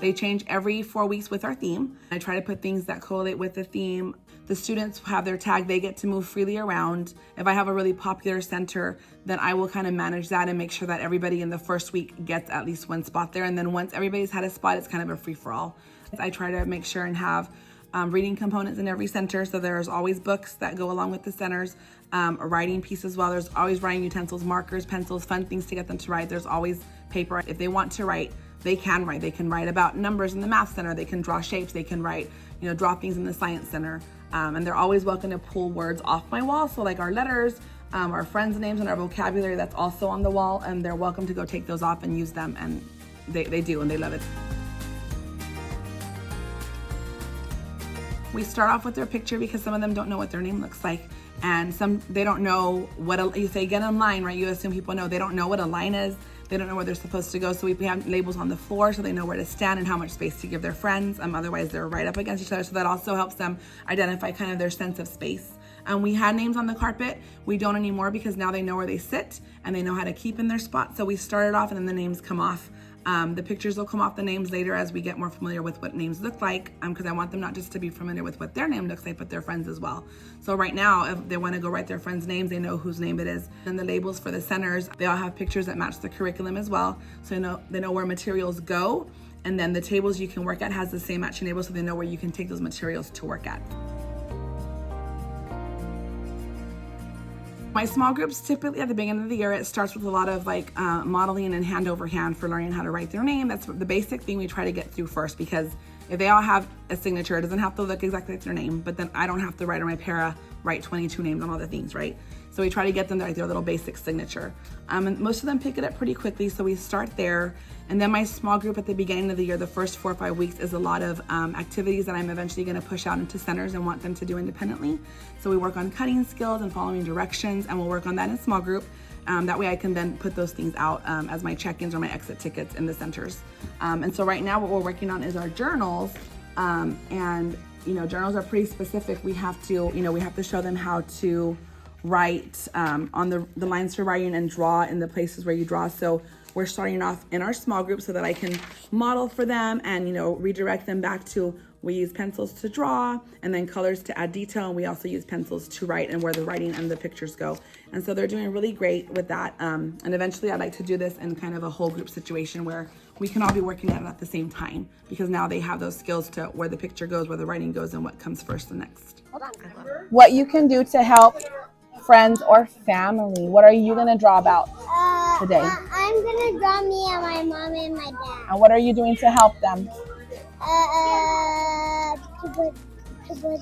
They change every 4 weeks with our theme. I try to put things that correlate with the theme. The students have their tag, they get to move freely around. If I have a really popular center, then I will kind of manage that and make sure that everybody in the first week gets at least one spot there. And then once everybody's had a spot, it's kind of a free-for-all. I try to make sure and have reading components in every center, so there's always books that go along with the centers, a writing piece as well. There's always writing utensils, markers, pencils, fun things to get them to write. There's always paper. If they want to write, they can write. They can write about numbers in the math center. They can draw shapes. They can write, draw things in the science center. And they're always welcome to pull words off my wall. So like our letters, our friends' names, and our vocabulary, that's also on the wall. And they're welcome to go take those off and use them. And they do, and they love it. We start off with their picture because some of them don't know what their name looks like. And they don't know what you say, get in line, right? You assume people know. They don't know what a line is. They don't know where they're supposed to go. So we have labels on the floor so they know where to stand and how much space to give their friends. Otherwise they're right up against each other. So that also helps them identify kind of their sense of space. We had names on the carpet. We don't anymore because now they know where they sit and they know how to keep in their spot. So we started off and then the names come off. The pictures will come off the names later as we get more familiar with what names look like, because I want them not just to be familiar with what their name looks like, but their friends as well. So right now, if they want to go write their friends' names, they know whose name it is. And the labels for the centers, they all have pictures that match the curriculum as well. So they know where materials go. And then the tables you can work at has the same matching labels, so they know where you can take those materials to work at. My small groups, typically at the beginning of the year, it starts with a lot of modeling and hand over hand for learning how to write their name. That's the basic thing we try to get through first, because if they all have a signature, it doesn't have to look exactly like their name, but then I don't have to write, or my para write 22 names on all the things, right? So we try to get them to write their little basic signature. And most of them pick it up pretty quickly, so we start there. And then my small group at the beginning of the year, the first 4 or 5 weeks, is a lot of activities that I'm eventually gonna push out into centers and want them to do independently. So we work on cutting skills and following directions, and we'll work on that in small group. That way I can then put those things out as my check-ins or my exit tickets in the centers. And so right now what we're working on is our journals. Journals are pretty specific. We have to show them how to write on the lines for writing and draw in the places where you draw. So we're starting off in our small group so that I can model for them and redirect them back to, we use pencils to draw and then colors to add detail, and we also use pencils to write and where the writing and the pictures go. And so they're doing really great with that. And eventually I'd like to do this in kind of a whole group situation where we can all be working at the same time, because now they have those skills to where the picture goes, where the writing goes, and what comes first and next. What you can do to help friends or family. What are you going to draw about today? I'm going to draw me and my mom and my dad. And what are you doing to help them? To put their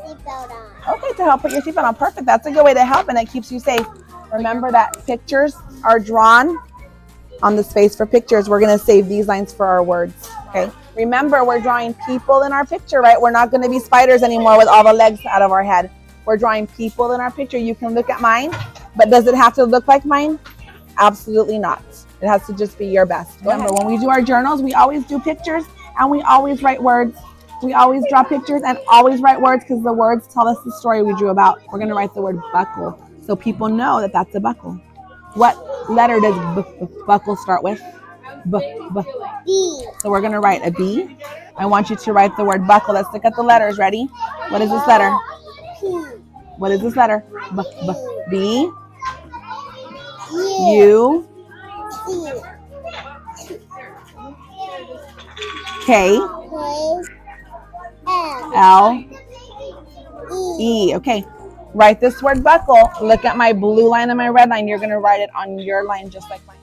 seatbelt on. Okay, to help put your seatbelt on. Perfect. That's a good way to help, and it keeps you safe. Remember that pictures are drawn on the space for pictures. We're going to save these lines for our words. Okay. Remember, we're drawing people in our picture, right? We're not going to be spiders anymore with all the legs out of our head. We're drawing people in our picture. You can look at mine, but does it have to look like mine? Absolutely not. It has to just be your best. Remember, when we do our journals, we always do pictures and we always write words. We always draw pictures and always write words, because the words tell us the story we drew about. We're going to write the word buckle so people know that that's a buckle. What letter does buckle start with? B. So we're going to write a B. I want you to write the word buckle. Let's look at the letters. Ready? What is this letter? P. What is this letter? B. U. U. K. L. E. Okay. Write this word buckle. Look at my blue line and my red line. You're going to write it on your line just like mine.